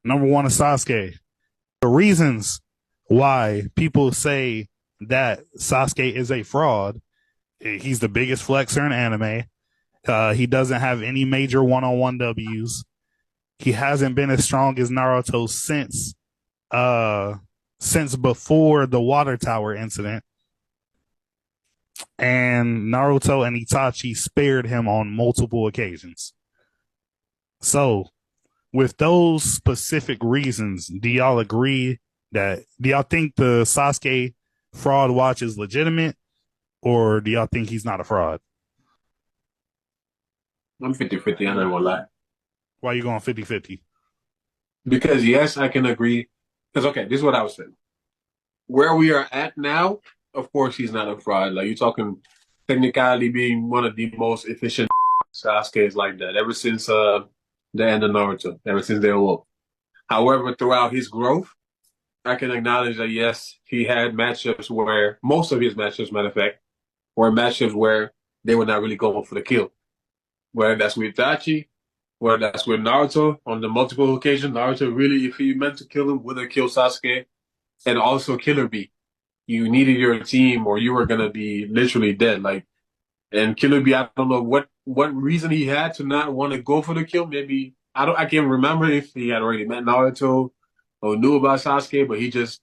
Number one is Sasuke. The reasons why people say that Sasuke is a fraud, he's the biggest flexer in anime. He doesn't have any major one-on-one W's. He hasn't been as strong as Naruto uh since before the water tower incident. And Naruto and Itachi spared him on multiple occasions. So, with those specific reasons, do y'all agree do y'all think the Sasuke fraud watch is legitimate, or do y'all think he's not a fraud? I'm 50-50, I'm not gonna lie. Why are you going 50-50? Because yes, I can agree. Because okay, this is what I was saying. Where we are at now, of course he's not a fraud. Like you're talking technicality being one of the most efficient. Sasuke is like that ever since the end of Naruto, ever since they awoke. However, throughout his growth, I can acknowledge that yes, he had matchups where most of his matchups, matter of fact, were matchups where they were not really going for the kill. Whether that's with Itachi, whether that's with Naruto on the multiple occasions, Naruto really, if he meant to kill him, would have killed Sasuke, and also Killer Bee. You needed your team, or you were gonna be literally dead. Like, and Killer Bee, I don't know what reason he had to not want to go for the kill. Maybe I can't remember if he had already met Naruto or knew about Sasuke, but he just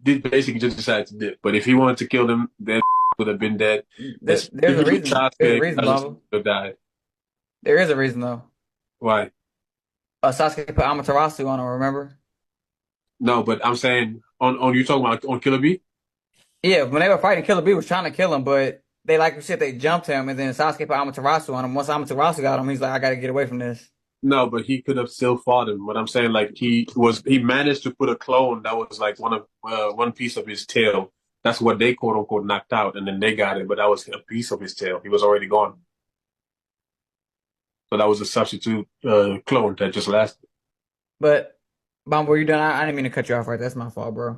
did basically just decided to dip. But if he wanted to kill them, then would have been dead. There's a Specifically reason. There's a Sasuke, reason, Sasuke Bubba. would have died. There is a reason though. Why? Sasuke put Amaterasu on him. Remember? No, but I'm saying on you talking about on Killer Bee? Yeah, when they were fighting, Killer Bee was trying to kill him, but they like you said they jumped him, and then Sasuke put Amaterasu on him. Once Amaterasu got him, he's like, I gotta get away from this. No, but he could have still fought him. But I'm saying like he managed to put a clone that was like one piece of his tail. That's what they quote unquote knocked out, and then they got it. But that was a piece of his tail. He was already gone. So that was a substitute clone that just lasted. But Bomb, were you done? I didn't mean to cut you off right. That's my fault, bro.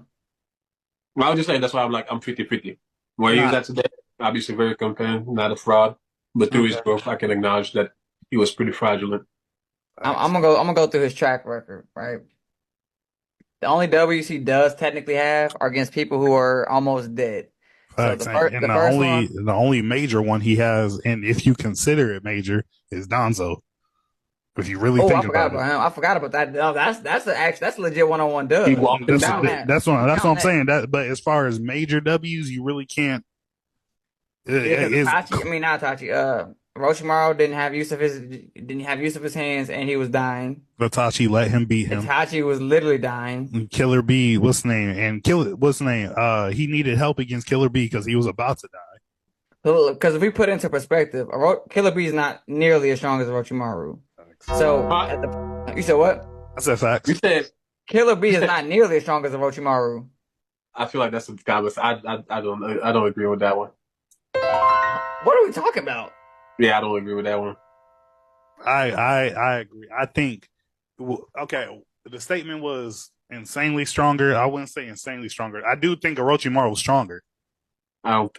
Well, I was just saying that's why I'm 50-50. Where he was Nah. at today, obviously very competent, not a fraud. But through his Okay. growth, I can acknowledge that he was pretty fraudulent. I'm Facts. gonna go. I'm gonna go through his track record, right? The only W's he does technically have are against people who are almost dead. So Facts. And the first one, the only major one he has, and if you consider it major, is Donzo. If you really oh, I think forgot about it. about him. I forgot about that. No, that's a legit one-on-one He dub. walked You him That's count down. that. You that's what count I'm that. saying. That, but as far as major W's, you really can't. Yeah, because Is Itachi, I mean not Itachi, Orochimaru didn't have use of his hands and he was dying. Itachi let him beat him? Itachi was literally dying. Killer B, what's the name? And Killer, what's the name? He needed help against Killer B because he was about to die. Because if we put it into perspective, Killer Bee is not nearly as strong as Orochimaru. So Huh? at the you said what? I said You facts. said Killer Bee you is said not nearly as strong as Orochimaru. I feel like that's a comments. I don't agree with that one. What are we talking about? Yeah, I don't agree with that one. I agree. I think okay. The statement was insanely stronger. I wouldn't say insanely stronger. I do think Orochimaru was stronger. I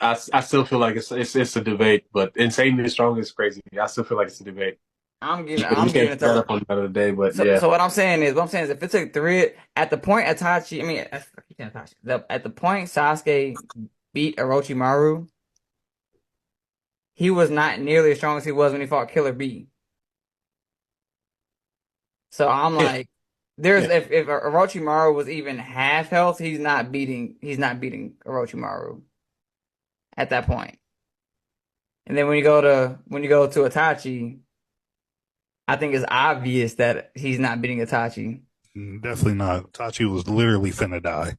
still feel like it's a debate, but insanely strong is crazy. I still feel like it's a debate. We I'm can giving pick it that to up on another day, but so yeah. so what I'm saying is if it took three at the point Itachi, I mean Itachi, at the point Sasuke beat Orochimaru, he was not nearly as strong as he was when he fought Killer Bee. So I'm Yeah, like, there's yeah. if Orochimaru was even half health, he's not beating Orochimaru at that point. And then when you go to Itachi, I think it's obvious that he's not beating Itachi. Definitely not. Itachi was literally finna die.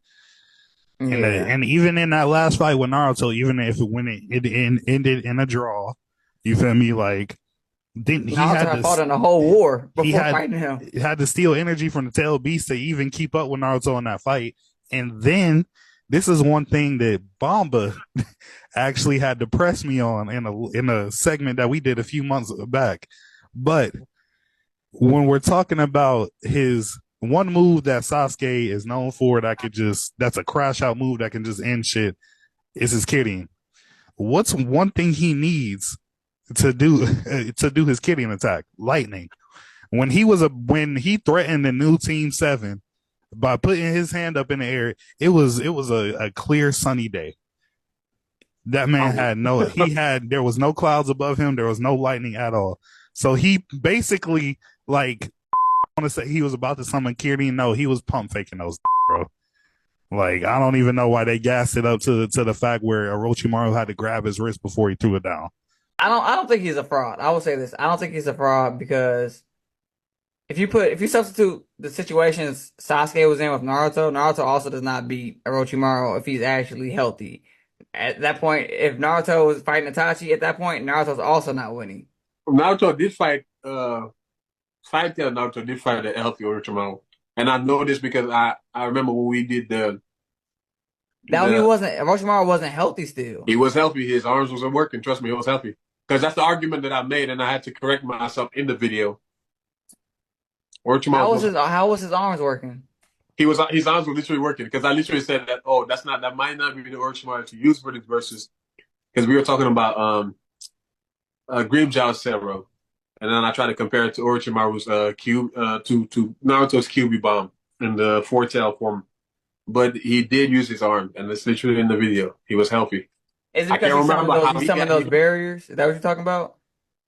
Yeah. And even in that last fight with Naruto, even if it ended in a draw, you feel me? Like didn't he Naruto had had to fought in a whole war he before fighting him. had to steal energy from the tail beast to even keep up with Naruto in that fight. And then this is one thing that Bomba actually had to press me on in a segment that we did a few months back. But when we're talking about his one move that Sasuke is known for that's a crash out move that can just end shit is his kidding. What's one thing he needs to do to do his kidding attack? Lightning. when he threatened the new Team 7 by putting his hand up in the air, it was a clear sunny day. That man there was no clouds above him, there was no lightning at all. So he basically, like, I want to say he was about to summon Kirby. No, he was pump faking those, bro. Like, I don't even know why they gassed it up to the fact where Orochimaru had to grab his wrist before he threw it down. I don't think he's a fraud. I will say this. I don't think he's a fraud because if you substitute the situations Sasuke was in with Naruto, Naruto also does not beat Orochimaru if he's actually healthy. At that point, if Naruto was fighting Itachi at that point, Naruto's also not winning. Naruto did fight. Naruto did fight a healthy Orochimaru, and I know this because I remember when we did Orochimaru wasn't healthy still. He was healthy. His arms wasn't working. Trust me, he was healthy. Because that's the argument that I made, and I had to correct myself in the video. Orochimaru how was his arms working? His arms were literally working because I literally said that. Oh, that might not be the Orochimaru to use for this versus because we were talking about Grimmjow Zero, and then I tried to compare it to Orochimaru's to Naruto's QB bomb in the foretell form. But he did use his arm, and it's literally in the video. He was healthy. Is it because he summoned those barriers? Is that what you're talking about?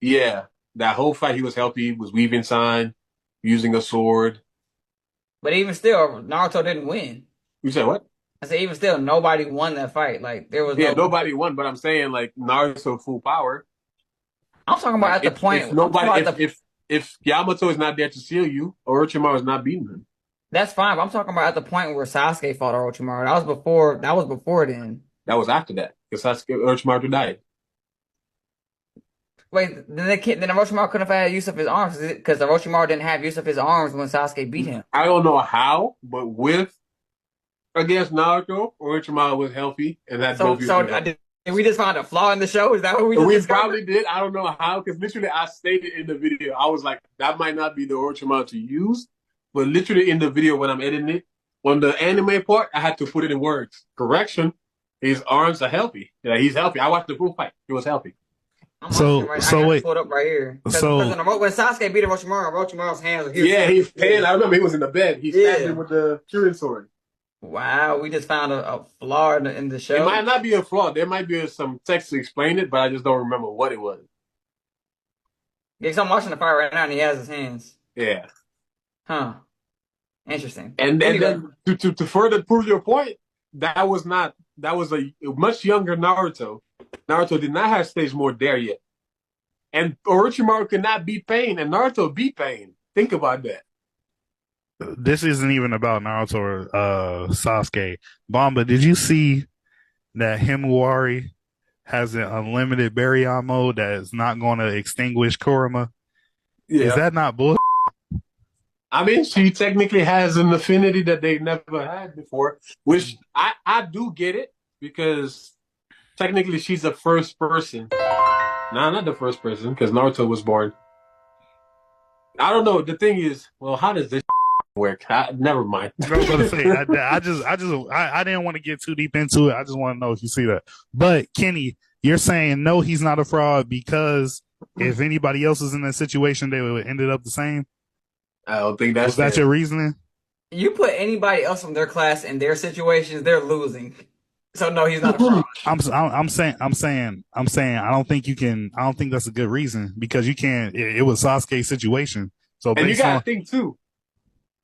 Yeah. That whole fight, he was healthy. He was weaving sign, using a sword. But even still, Naruto didn't win. You said what? I said even still, nobody won that fight. Like, there was nobody won, but I'm saying, like, Naruto full power. I'm talking about at the point. If Yamato is not there to seal you, Orochimaru is not beating him. That's fine, but I'm talking about at the point where Sasuke fought Orochimaru. That was before then. That was after that, because Orochimaru died. Wait, then Orochimaru couldn't have had use of his arms because Orochimaru didn't have use of his arms when Sasuke beat him. I don't know how, but against Naruto, Orochimaru was healthy and had both. Did we just find a flaw in the show? Is that what we just discovered? Probably did. I don't know how, because literally I stated in the video, I was like, that might not be the Orochimaru to use. But literally in the video when I'm editing it, on the anime part, I had to put it in words. Correction, his arms are healthy. Yeah, he's healthy. I watched the full fight. He was healthy. Wait. Pull it up right here. When Sasuke beat Orochimaru's hands were here. Yeah, he's paying. I remember he was in the bed. He stabbed him with the Churin sword. Wow, we just found a flaw in the show. It might not be a flaw. There might be some text to explain it, but I just don't remember what it was. Yeah, because I'm watching the fight right now and he has his hands. Yeah. Huh. Interesting. And then to further prove your point, that was a much younger Naruto. Naruto did not have stage more there yet. And Orochimaru could not beat Pain, and Naruto beat Pain. Think about that. This isn't even about Naruto or Sasuke. Bomba, did you see that Himawari has an unlimited Baryon mode that is not going to extinguish Kurama? Yeah. Is that not bull? I mean, she technically has an affinity that they never had before, which I do get it, because technically she's the first person. No, not the first person, because Naruto was born. I don't know. The thing is, well, how does this work? Never mind. I was going to say, I didn't want to get too deep into it. I just want to know if you see that. But Kenny, you're saying no, he's not a fraud because if anybody else was in that situation, they would have ended up the same? I don't think that's. Was that your reasoning? You put anybody else from their class in their situations, they're losing. So no, he's not a fraud. I'm saying I don't think that's a good reason, because you can't. It was Sasuke's situation. So and you gotta think too.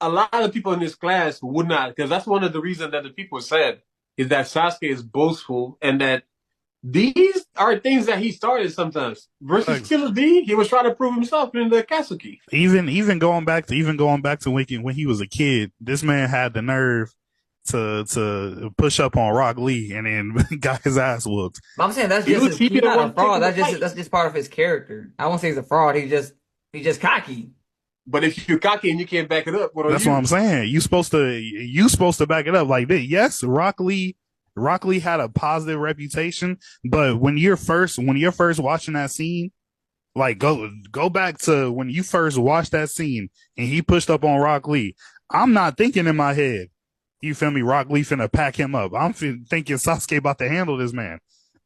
A lot of people in this class would not, because that's one of the reasons that the people said is that Sasuke is boastful and that these are things that he started sometimes. Versus Killer D, he was trying to prove himself in the Katsuki. Even going back to when he was a kid, this man had the nerve to push up on Rock Lee and then got his ass whooped. I'm saying he's not a fraud. That's just part of his character. I won't say he's a fraud. He's just cocky. But if you're cocky and you can't back it up, that's what I'm saying. You supposed to back it up like this. Yes, Rock Lee had a positive reputation, but when you're first watching that scene, like go back to when you first watched that scene and he pushed up on Rock Lee. I'm not thinking in my head, you feel me, Rock Lee finna pack him up. I'm thinking Sasuke about to handle this man.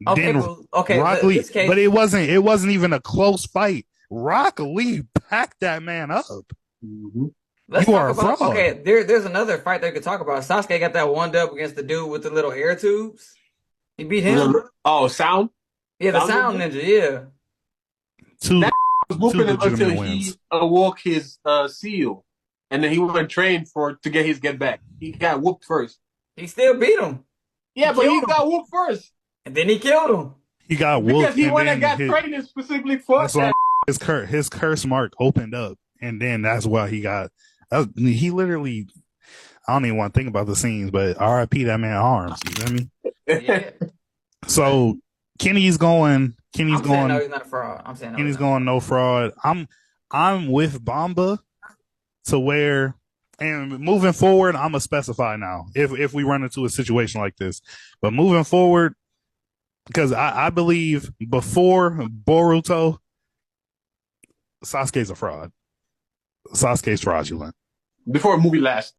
Okay, Rock Lee, but it wasn't even a close fight. Rock Lee packed that man up. Mm-hmm. Let's You talk are a about fraud. okay. There's another fight they could talk about. Sasuke got that one dub against the dude with the little air tubes. He beat him. Oh, sound? Yeah, the Sound sound ninja? ninja. Yeah, Two That was two whooping him until legitimate wins. he awoke his seal. And then he went and trained to get his get back. He got whooped first. he still beat him. Yeah, but he Killed him, got whooped first. and then he killed him. He got Because whooped, he and went and then got training specifically for that's on that. his curse mark opened up, and then that's why he got. He literally. I don't even want to think about the scenes, but R.I.P. that man arms. You feel me? Yeah, So Kenny's going. I'm saying no, he's not a fraud. I'm saying no, Kenny's going no fraud. I'm with Bamba to where, and moving forward, I'm gonna specify now if we run into a situation like this. But moving forward, because I believe before Boruto, Sasuke's a fraud. Sasuke's fraudulent. Before a movie last.